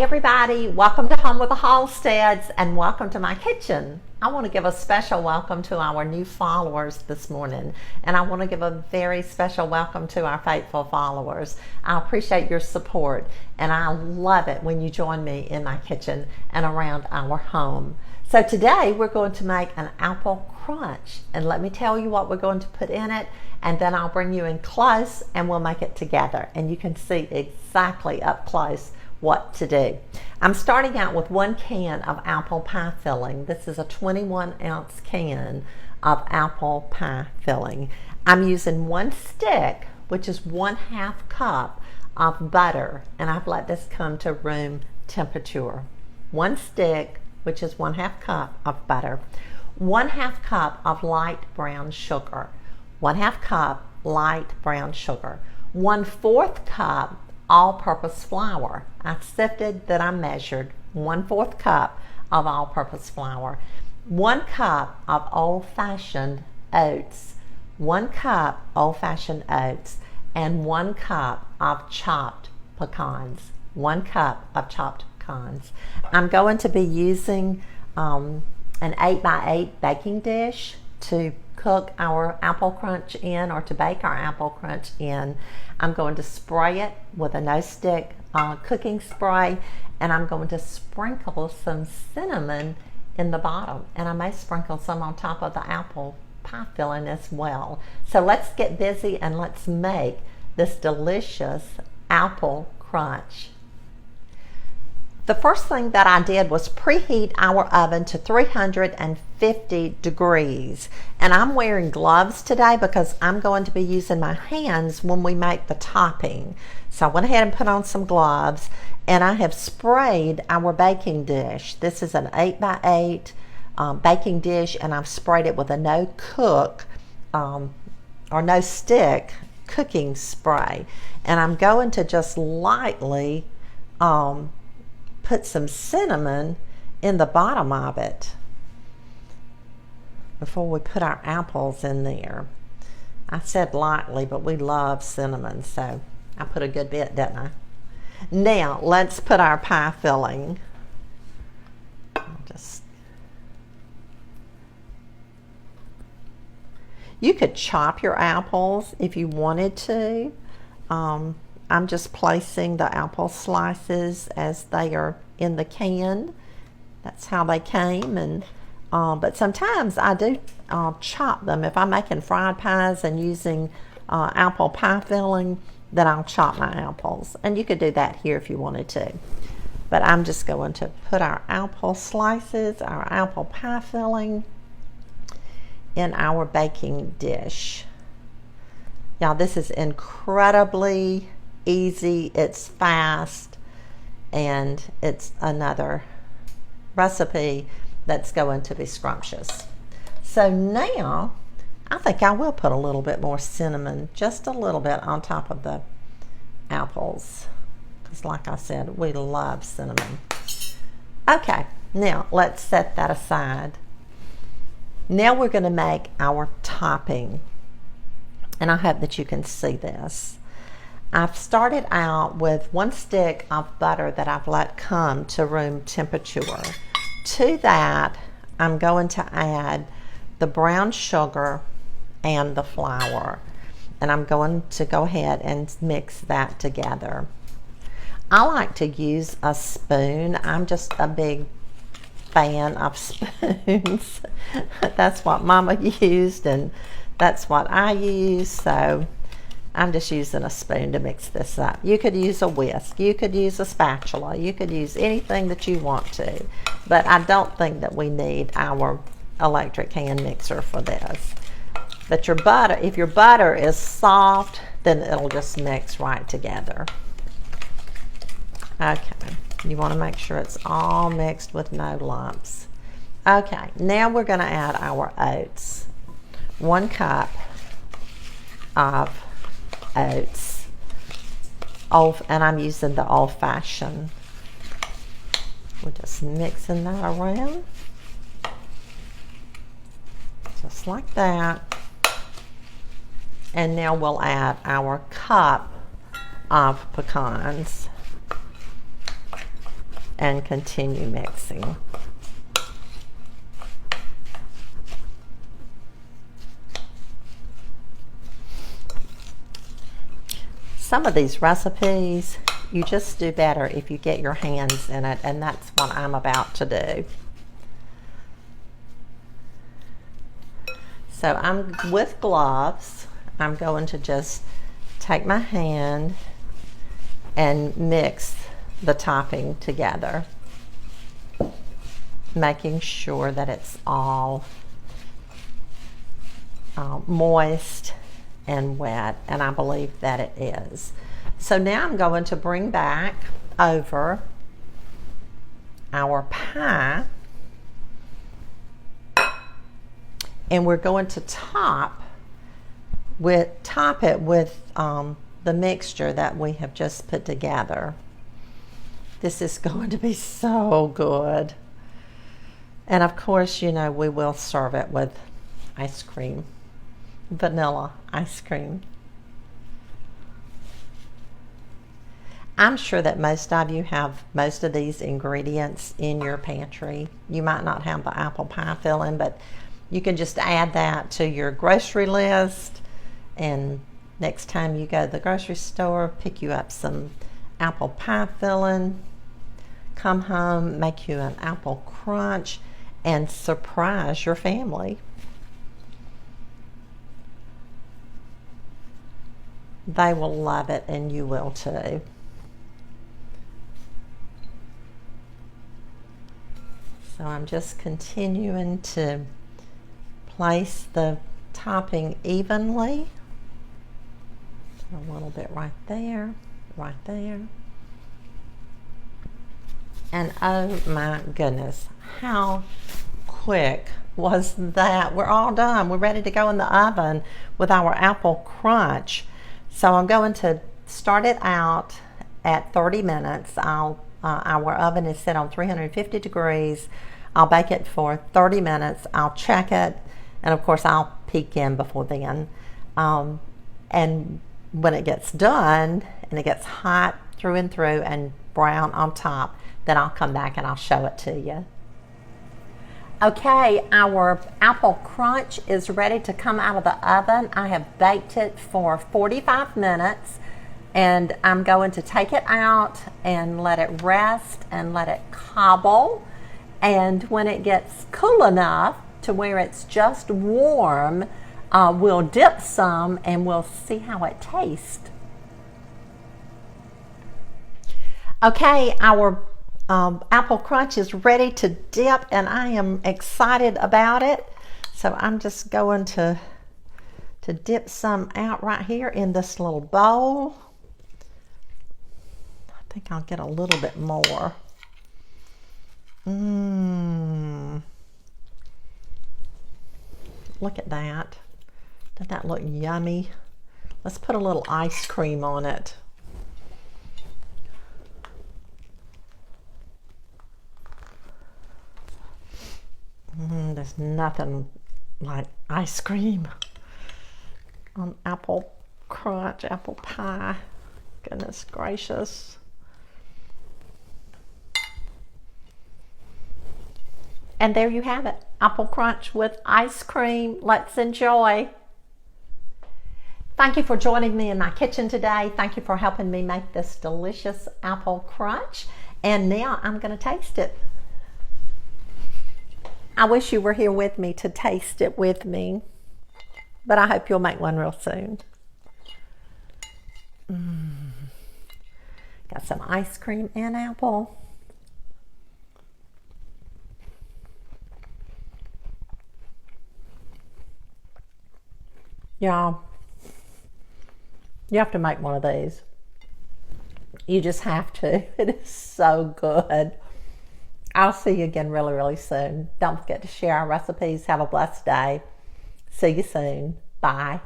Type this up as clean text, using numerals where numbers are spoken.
everybody, welcome to Home with the Halsteads and welcome to my kitchen. I want to give a special welcome to our new followers this morning, and I want to give a very special welcome to our faithful followers. I appreciate your support, and I love it when you join me in my kitchen and around our home. So today we're going to make an apple crunch, and let me tell you what we're going to put in it, and then I'll bring you in close and we'll make it together and you can see exactly up close what to do. I'm starting out with 1 can of apple pie filling. This is a 21-ounce can of apple pie filling. I'm using 1 stick, which is 1/2 cup of butter, and I've let this come to room temperature. 1 stick, which is 1/2 cup of butter. 1/2 cup of light brown sugar. 1/2 cup light brown sugar. 1/4 cup all-purpose flour. I sifted, that I measured. 1/4 cup of all-purpose flour. 1 cup of old-fashioned oats. 1 cup old-fashioned oats, and 1 cup of chopped pecans. 1 cup of chopped pecans. I'm going to be using an 8x8 baking dish to cook our apple crunch in, or to bake our apple crunch in. I'm going to spray it with a no-stick cooking spray, and I'm going to sprinkle some cinnamon in the bottom, and I may sprinkle some on top of the apple pie filling as well. So let's get busy and let's make this delicious apple crunch. The first thing that I did was preheat our oven to 350 degrees. And I'm wearing gloves today because I'm going to be using my hands when we make the topping. So I went ahead and put on some gloves, and I have sprayed our baking dish. This is an 8x8 baking dish, and I've sprayed it with a no-cook or no-stick cooking spray. And I'm going to just lightly put some cinnamon in the bottom of it before we put our apples in there. I said lightly, but we love cinnamon, so I put a good bit, didn't I? Now let's put our pie filling. You could chop your apples if you wanted to. I'm just placing the apple slices as they are in the can. That's how they came, and but sometimes I do chop them. If I'm making fried pies and using apple pie filling, then I'll chop my apples, and you could do that here if you wanted to. But I'm just going to put our apple slices, our apple pie filling, in our baking dish. Now this is incredibly easy, it's fast, and it's another recipe that's going to be scrumptious. So now I think I will put a little bit more cinnamon, just a little bit, on top of the apples, because like I said, we love cinnamon. Okay, now let's set that aside. Now we're going to make our topping, and I hope that you can see this. I've started out with 1 stick of butter that I've let come to room temperature. To that, I'm going to add the brown sugar and the flour, and I'm going to go ahead and mix that together. I like to use a spoon. I'm just a big fan of spoons. That's what Mama used, and that's what I use, so I'm just using a spoon to mix this up. You could use a whisk, you could use a spatula, you could use anything that you want to, but I don't think that we need our electric hand mixer for this. But your butter, if your butter is soft, then it'll just mix right together. Okay, you want to make sure it's all mixed with no lumps. Okay, now we're going to add our oats. 1 cup of oats, and I'm using the old-fashioned. We're just mixing that around, just like that. And now we'll add our cup of pecans. and continue mixing. Some of these recipes, you just do better if you get your hands in it, and that's what I'm about to do. So I'm with gloves. I'm going to just take my hand and mix the topping together, making sure that it's all moist and wet, and I believe that it is. So now I'm going to bring back over our pie, and we're going to top it with the mixture that we have just put together. This is going to be so good. And of course, you know, we will serve it with ice cream, vanilla ice cream. I'm sure that most of you have most of these ingredients in your pantry. You might not have the apple pie filling, but you can just add that to your grocery list, and next time you go to the grocery store, pick you up some apple pie filling, come home, make you an apple crunch, and surprise your family. They will love it, and you will too. So I'm just continuing to place the topping evenly. A little bit right there, right there. And oh my goodness, how quick was that? We're all done. We're ready to go in the oven with our apple crunch. So I'm going to start it out at 30 minutes. Our oven is set on 350 degrees. I'll bake it for 30 minutes. I'll check it, and of course I'll peek in before then. And when it gets done and it gets hot through and through and brown on top, then I'll come back and I'll show it to you. Okay, our apple crunch is ready to come out of the oven. I have baked it for 45 minutes, and I'm going to take it out and let it rest and let it cobble. And when it gets cool enough to where it's just warm, we'll dip some and we'll see how it tastes. Okay, our apple crunch is ready to dip, and I am excited about it. So I'm just going to dip some out right here in this little bowl. I think I'll get a little bit more. Look at that. Doesn't that look yummy? Let's put a little ice cream on it. There's nothing like ice cream on apple crunch, apple pie. Goodness gracious. And there you have it, apple crunch with ice cream. Let's enjoy. Thank you for joining me in my kitchen today. Thank you for helping me make this delicious apple crunch. And now I'm going to taste it. I wish you were here with me to taste it with me, but I hope you'll make one real soon. Got some ice cream and apple. Y'all, you have to make one of these. You just have to. It is so good. I'll see you again really, really soon. Don't forget to share our recipes. Have a blessed day. See you soon. Bye.